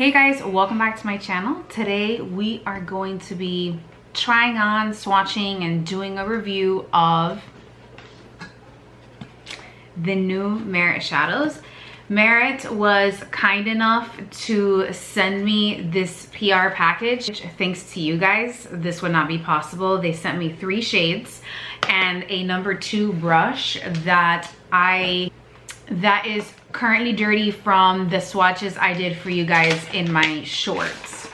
Hey guys, welcome back to my channel. Today we are going to be trying on, swatching, and doing a review of the new Merit shadows. Merit was kind enough to send me this PR package. Thanks to you guys, this would not be possible. They sent me 3 shades and a number 2 brush that is currently dirty from the swatches I did for you guys in my shorts.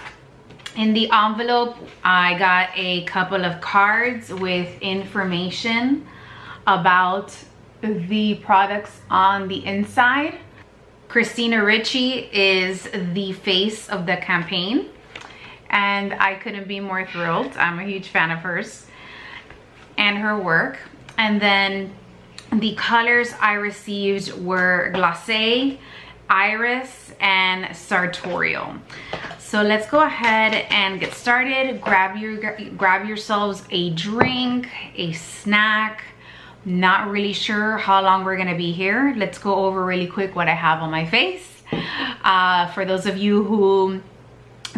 In the envelope, I got a couple of cards with information about the products on the inside. Christina Ricci is the face of the campaign, and I couldn't be more thrilled. I'm a huge fan of hers and her work. And then the colors I received were Glacé, Iris, and Sartorial. So let's go ahead and get started. Grab yourselves a drink, a snack. Not really sure how long we're gonna be here. Let's go over really quick what I have on my face. For those of you who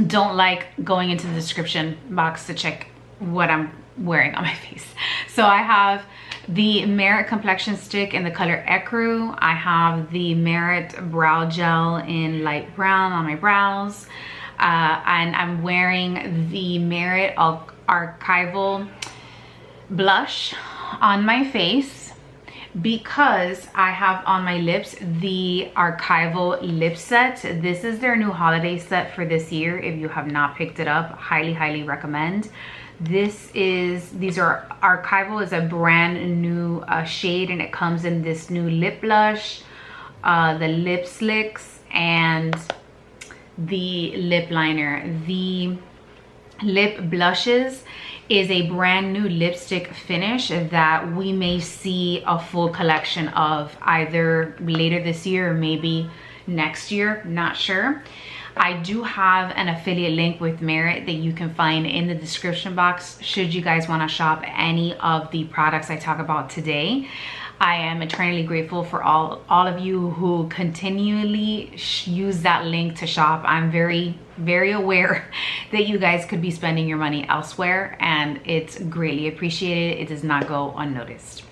don't like going into the description box to check what I'm wearing on my face. So I have the Merit complexion stick in the color Ecru. I have the Merit brow gel in light brown on my brows. And I'm wearing the Merit archival blush on my face because I have on my lips the archival lip set. This is their new holiday set for this year. If you have not picked it up, highly recommend. These are archival is a brand new shade, and it comes in this new lip blush, the lip slicks, and the lip liner. The lip blushes is a brand new lipstick finish that we may see a full collection of either later this year or maybe next year, not sure. I do have an affiliate link with Merit that you can find in the description box should you guys want to shop any of the products I talk about today. I am eternally grateful for all of you who continually use that link to shop. I'm very aware that you guys could be spending your money elsewhere, and it's greatly appreciated. It does not go unnoticed.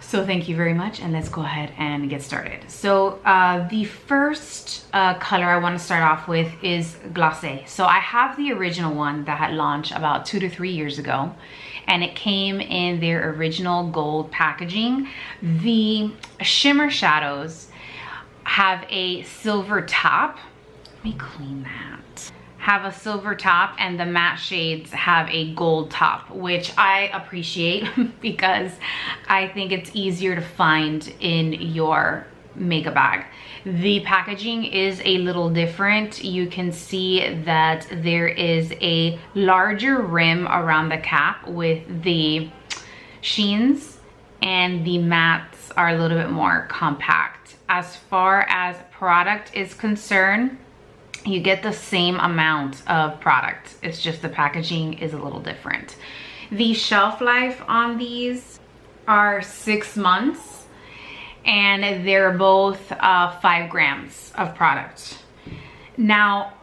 So thank you very much, and let's go ahead and get started. So the first color I want to start off with is Glacé. So I have the original one that had launched about 2 to 3 years ago, and it came in their original gold packaging. The shimmer shadows have a silver top. Let me clean that. Have a silver top, and the matte shades have a gold top, which I appreciate because I think it's easier to find in your makeup bag. The packaging is a little different. You can see that there is a larger rim around the cap with the Sheens, and the mattes are a little bit more compact. As far as product is concerned, you get the same amount of product. It's just the packaging is a little different. The shelf life on these are 6 months, and they're both 5 grams of product. Now,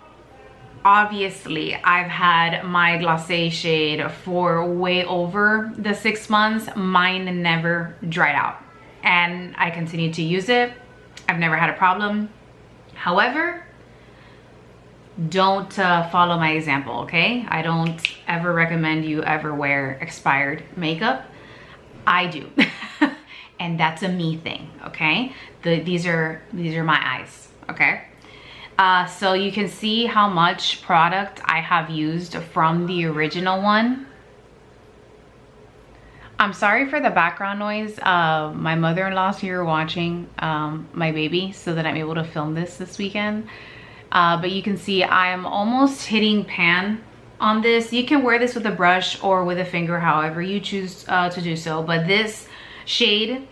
obviously, I've had my Glacé shade for way over the 6 months. Mine never dried out, and I continue to use it. I've never had a problem. However, don't follow my example, okay? I don't ever recommend you ever wear expired makeup. I do. And that's a me thing, okay? These are my eyes, okay? So you can see how much product I have used from the original one. I'm sorry for the background noise. My mother-in-law's here watching my baby so that I'm able to film this weekend. But you can see I am almost hitting pan on this. You can wear this with a brush or with a finger, however you choose to do so. But this shade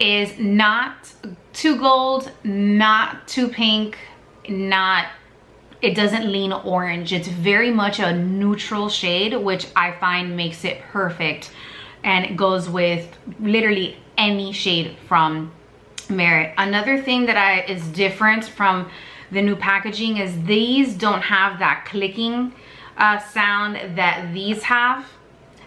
is not too gold, not too pink, it doesn't lean orange. It's very much a neutral shade, which I find makes it perfect. And it goes with literally any shade from Merit. Another thing that is different from the new packaging is these don't have that clicking sound that these have.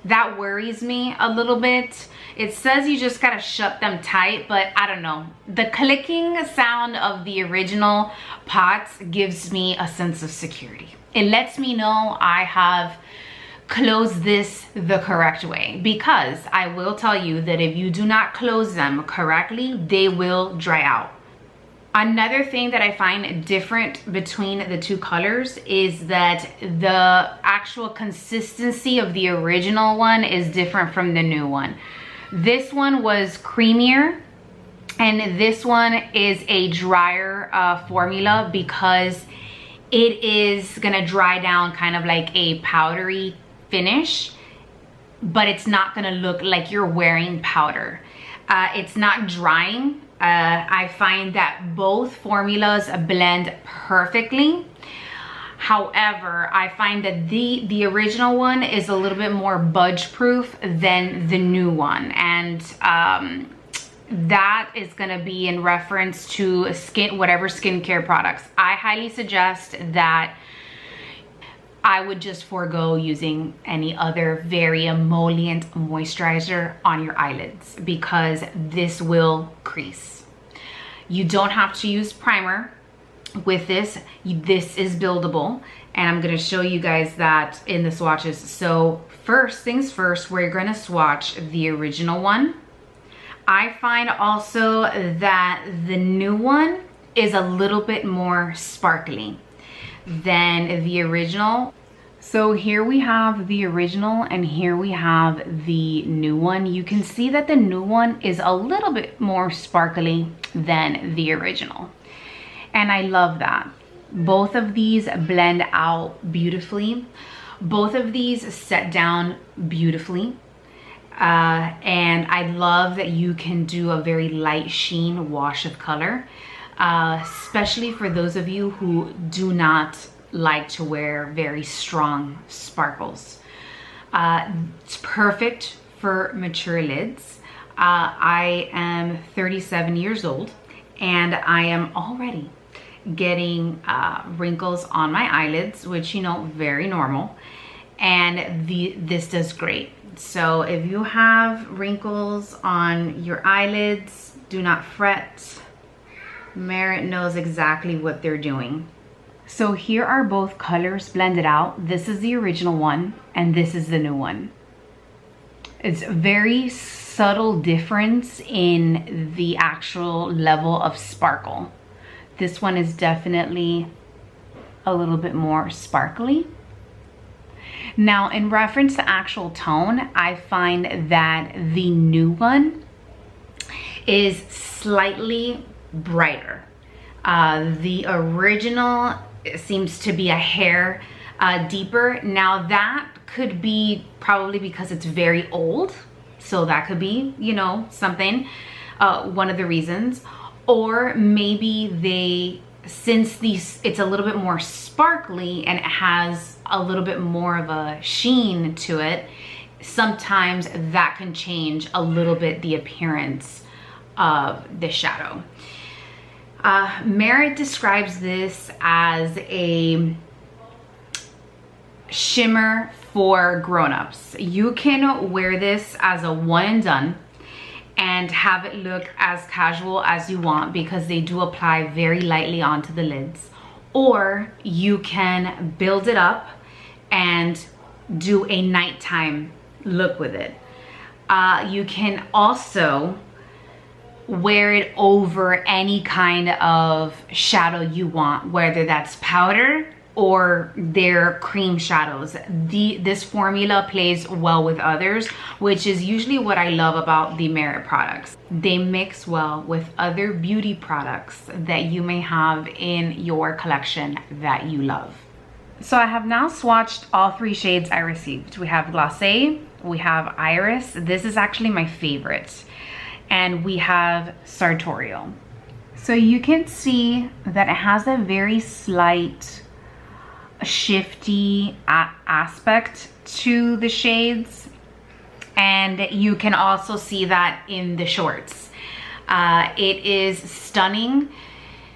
That worries me a little bit. It says you just gotta shut them tight, but I don't know. The clicking sound of the original pots gives me a sense of security. It lets me know I have closed this the correct way, because I will tell you that if you do not close them correctly, they will dry out. Another thing that I find different between the two colors is that the actual consistency of the original one is different from the new one. This one was creamier, and this one is a drier formula, because it is gonna dry down kind of like a powdery finish, but it's not gonna look like you're wearing powder. It's not drying. I find that both formulas blend perfectly. However, I find that the original one is a little bit more budge proof than the new one, and that is going to be in reference to whatever skincare products. I highly suggest that I would just forego using any other very emollient moisturizer on your eyelids, because this will crease. You don't have to use primer with this. This is buildable, and I'm going to show you guys that in the swatches. So first things first, we're going to swatch the original one. I find also that the new one is a little bit more sparkly than the original. So here we have the original and here we have the new one. You can see that the new one is a little bit more sparkly than the original, and I love that. Both of these blend out beautifully. Both of these set down beautifully. And I love that you can do a very light sheen wash of color, especially for those of you who do not like to wear very strong sparkles. It's perfect for mature lids. I am 37 years old and I am already getting wrinkles on my eyelids, which, you know, very normal. And this does great. So if you have wrinkles on your eyelids, do not fret. Merit knows exactly what they're doing. So here are both colors blended out. This is the original one and this is the new one. It's a very subtle difference in the actual level of sparkle. This one is definitely a little bit more sparkly. Now, in reference to actual tone, I find that the new one is slightly brighter. The original seems to be a hair deeper. Now, that could be probably because it's very old. So that could be, you know, something, one of the reasons. Or maybe since it's a little bit more sparkly and it has a little bit more of a sheen to it, sometimes that can change a little bit the appearance of the shadow. Merit describes this as a shimmer for grown-ups. You can wear this as a one and done and have it look as casual as you want, because they do apply very lightly onto the lids. Or you can build it up and do a nighttime look with it. You can also wear it over any kind of shadow you want, whether that's powder or their cream shadows. This formula plays well with others, which is usually what I love about the Merit products. They mix well with other beauty products that you may have in your collection that you love. So I have now swatched all three shades I received. We have Glacé, we have Iris, this is actually my favorite, and we have Sartorial. So you can see that it has a very slight shifty aspect to the shades, and you can also see that in the shorts. It is stunning.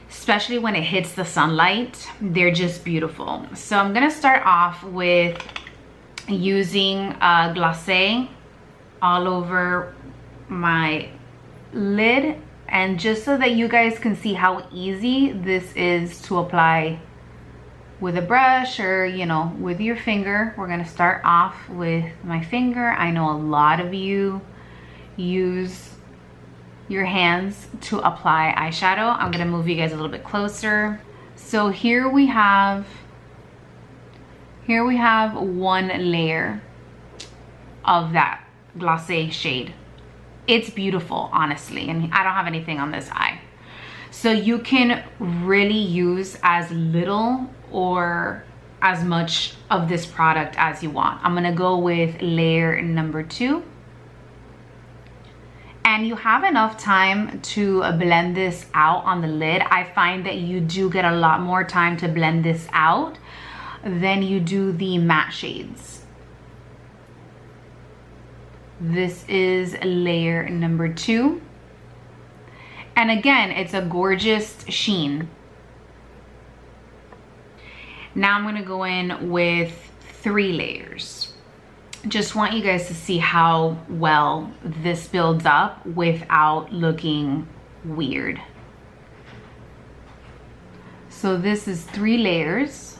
especially when it hits the sunlight. They're just beautiful. So I'm gonna start off with using glacé all over my lid, and just so that you guys can see how easy this is to apply with a brush or, you know, with your finger. We're gonna start off with my finger. I know a lot of you use your hands to apply eyeshadow. I'm gonna move you guys a little bit closer. So here we have one layer of that glacé shade. It's beautiful, honestly, and I don't have anything on this eye. So you can really use as little or as much of this product as you want. I'm gonna go with layer number 2. And you have enough time to blend this out on the lid. I find that you do get a lot more time to blend this out than you do the matte shades. This is layer number 2. And again, it's a gorgeous sheen. Now I'm gonna go in with 3 layers. Just want you guys to see how well this builds up without looking weird. So this is 3 layers.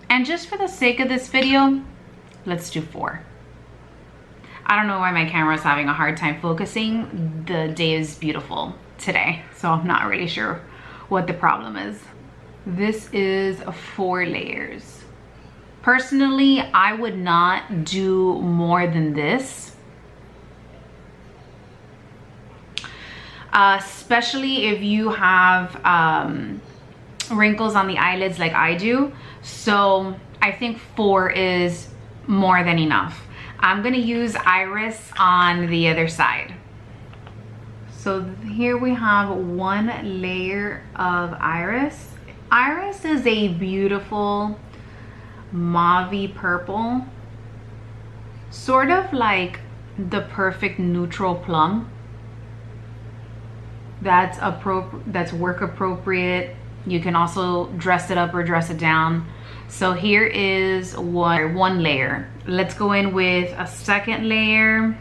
And just for the sake of this video, let's do 4. I don't know why my camera is having a hard time focusing. The day is beautiful today, so I'm not really sure what the problem is. This is 4 layers. Personally, I would not do more than this. Especially if you have wrinkles on the eyelids like I do. So I think 4 is more than enough. I'm gonna use iris on the other side. So here we have 1 layer of iris. Iris is a beautiful mauve purple, sort of like the perfect neutral plum. That's work appropriate. You can also dress it up or dress it down. So here is one layer. Let's go in with a second layer.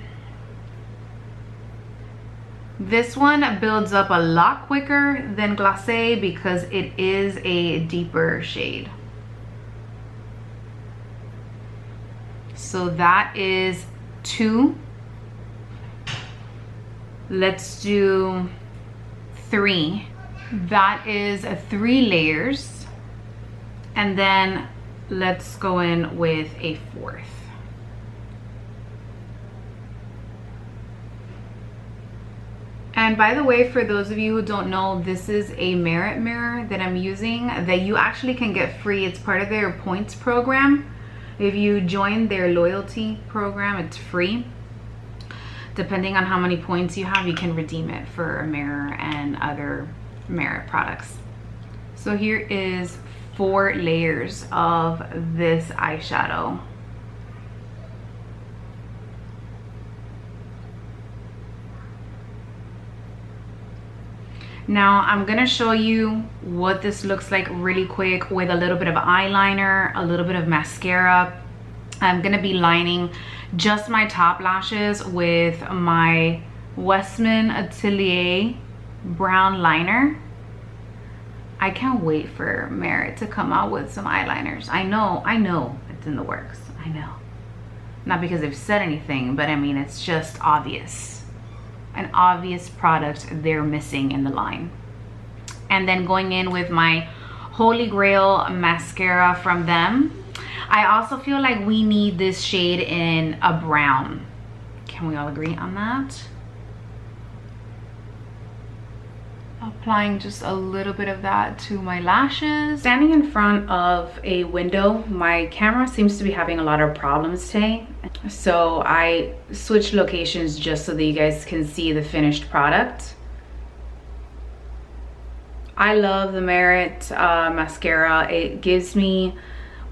This one builds up a lot quicker than glacé because it is a deeper shade. So that is 2. Let's do 3. That is 3 layers. And then let's go in with a 4th. And by the way, for those of you who don't know, this is a Merit mirror that I'm using that you actually can get free. It's part of their points program. If you join their loyalty program, it's free. Depending on how many points you have, you can redeem it for a mirror and other Merit products. So here is 4 layers of this eyeshadow. Now I'm gonna show you what this looks like really quick with a little bit of eyeliner, a little bit of mascara. I'm gonna be lining just my top lashes with my Westman Atelier brown liner. I can't wait for Merit to come out with some eyeliners. I know it's in the works, I know. Not because they've said anything, but I mean, it's just obvious. An obvious product they're missing in the line. And then going in with my Holy Grail mascara from them. I also feel like we need this shade in a brown. Can we all agree on that? Applying just a little bit of that to my lashes. Standing in front of a window, my camera seems to be having a lot of problems today. So I switched locations just so that you guys can see the finished product. I love the Merit mascara. It gives me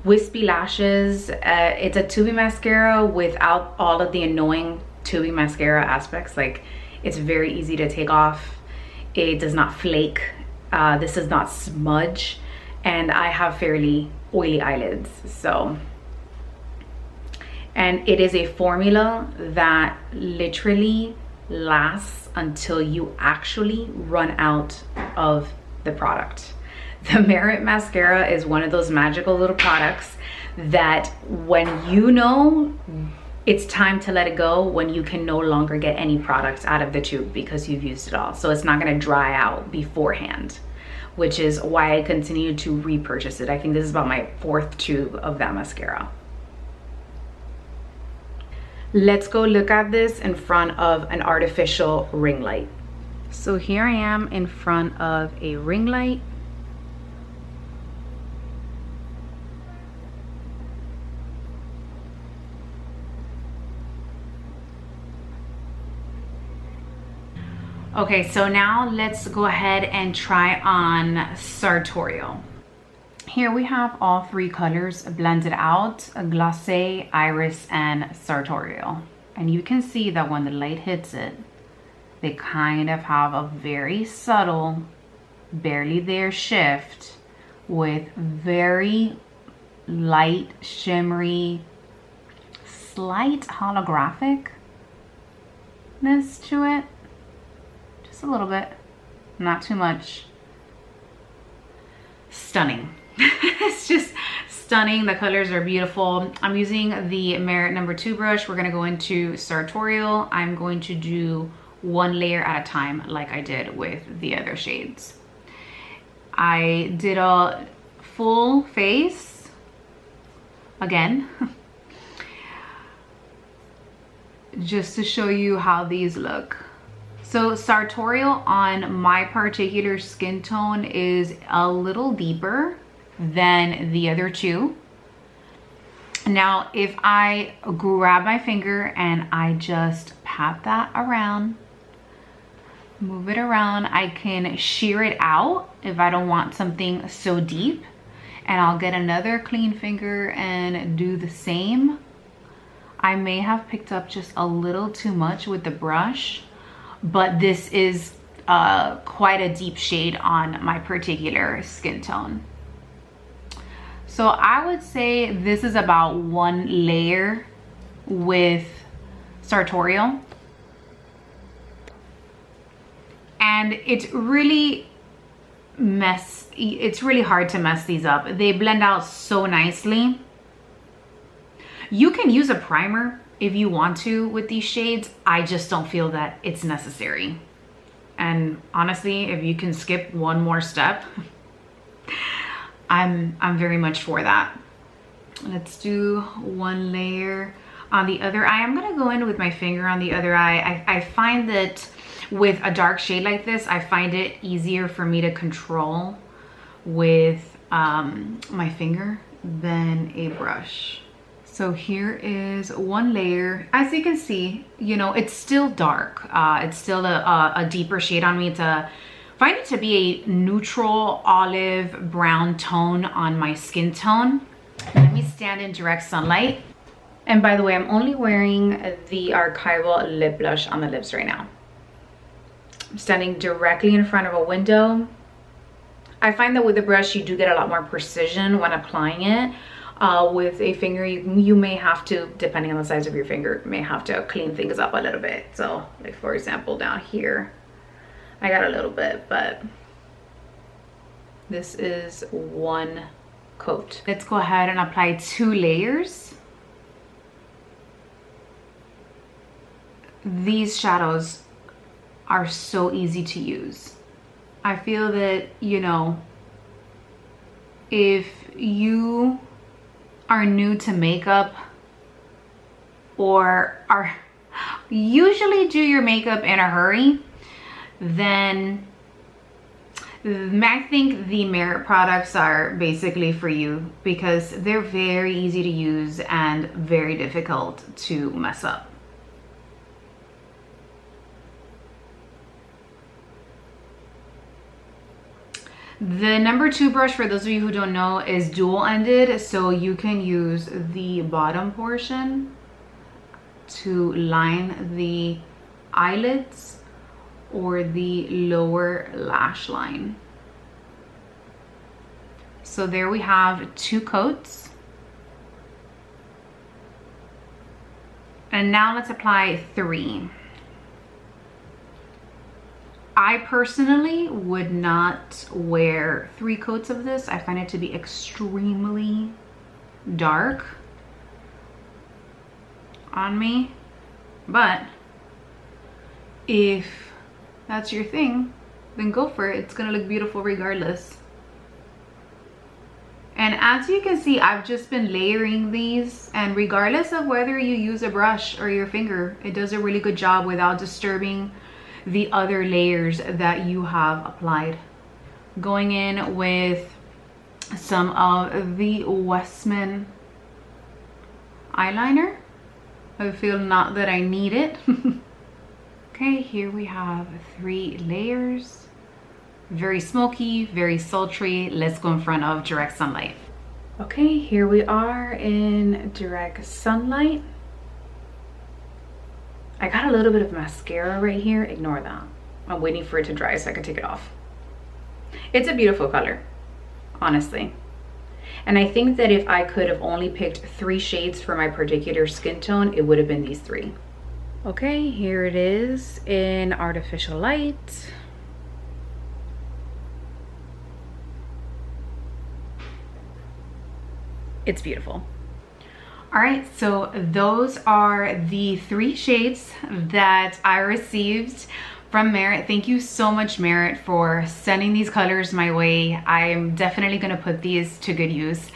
wispy lashes. It's a tubey mascara without all of the annoying tubey mascara aspects. Like, it's very easy to take off. It does not flake this does not smudge, and I have fairly oily eyelids, so. And it is a formula that literally lasts until you actually run out of the product. The Merit mascara is one of those magical little products that when you know it's time to let it go, when you can no longer get any products out of the tube because you've used it all. So it's not gonna dry out beforehand, which is why I continue to repurchase it. I think this is about my 4th tube of that mascara. Let's go look at this in front of an artificial ring light. So here I am in front of a ring light. Okay, so now let's go ahead and try on Sartorial. Here we have all 3 colors blended out, Glacé, Iris, and Sartorial. And you can see that when the light hits it, they kind of have a very subtle, barely there shift with very light, shimmery, slight holographicness to it. Just a little bit, not too much. Stunning. It's just stunning. The colors are beautiful. I'm using the Merit number 2 brush. We're gonna go into Sartorial. I'm going to do 1 layer at a time like I did with the other shades. I did a full face again just to show you how these look. So Sartorial on my particular skin tone is a little deeper than the other 2. Now, if I grab my finger and I just pat that around, move it around, I can shear it out if I don't want something so deep. And I'll get another clean finger and do the same. I may have picked up just a little too much with the brush, but this is quite a deep shade on my particular skin tone. So I would say this is about 1 layer with Sartorial. And it's really hard to mess these up. They blend out so nicely. You can use a primer if you want to with these shades. I just don't feel that it's necessary. And honestly, if you can skip 1 more step, I'm very much for that. Let's do 1 layer on the other eye. I'm gonna go in with my finger on the other eye. I find that with a dark shade like this, I find it easier for me to control with my finger than a brush. So here is 1 layer. As you can see, you know, it's still dark. It's still a deeper shade on me. To find it to be a neutral olive brown tone on my skin tone. Let me stand in direct sunlight. And by the way, I'm only wearing the Archival lip blush on the lips right now. I'm standing directly in front of a window. I find that with the brush, you do get a lot more precision when applying it. With a finger, you may have to, depending on the size of your finger, may have to clean things up a little bit. So like for example, down here, I got a little bit, but this is 1 coat. Let's go ahead and apply 2 layers. These shadows are so easy to use. I feel that, you know, if you are new to makeup or are usually do your makeup in a hurry, then I think the Merit products are basically for you, because they're very easy to use and very difficult to mess up. The number 2 brush, for those of you who don't know, is dual-ended, so you can use the bottom portion to line the eyelids or the lower lash line. So there we have 2 coats. And now let's apply 3. I personally would not wear 3 coats of this. I find it to be extremely dark on me. But if that's your thing, then go for it. It's gonna look beautiful regardless. And as you can see, I've just been layering these, and regardless of whether you use a brush or your finger, it does a really good job without disturbing the other layers that you have applied. Going in with some of the Westman eyeliner. I feel not that I need it. Okay, here we have 3 layers. Very smoky, very sultry. Let's go in front of direct sunlight. Okay, here we are in direct sunlight. I got a little bit of mascara right here. Ignore that. I'm waiting for it to dry so I can take it off. It's a beautiful color, honestly. And I think that if I could have only picked 3 shades for my particular skin tone, it would have been these 3. Okay, here it is in artificial light. It's beautiful. All right, so those are the 3 shades that I received from Merit. Thank you so much, Merit, for sending these colors my way. I'm definitely gonna put these to good use.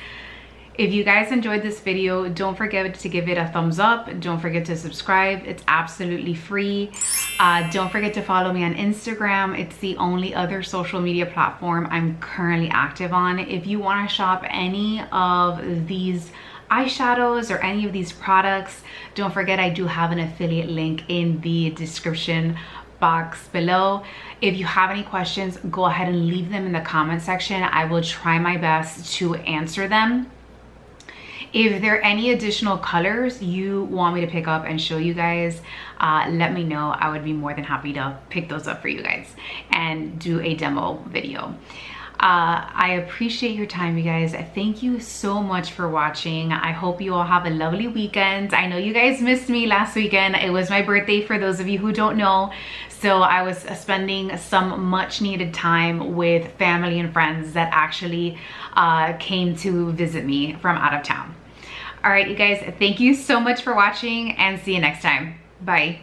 If you guys enjoyed this video, don't forget to give it a thumbs up. Don't forget to subscribe. It's absolutely free. Don't forget to follow me on Instagram. It's the only other social media platform I'm currently active on. If you want to shop any of these eyeshadows or any of these products, don't forget I do have an affiliate link in the description box below. If you have any questions, go ahead and leave them in the comment section. I will try my best to answer them. If there are any additional colors you want me to pick up and show you guys, let me know. I would be more than happy to pick those up for you guys and do a demo video. I appreciate your time, you guys. Thank you so much for watching. I hope you all have a lovely weekend. I know you guys missed me last weekend. It was my birthday, for those of you who don't know. So I was spending some much needed time with family and friends that actually came to visit me from out of town. All right, you guys, thank you so much for watching, and see you next time. Bye.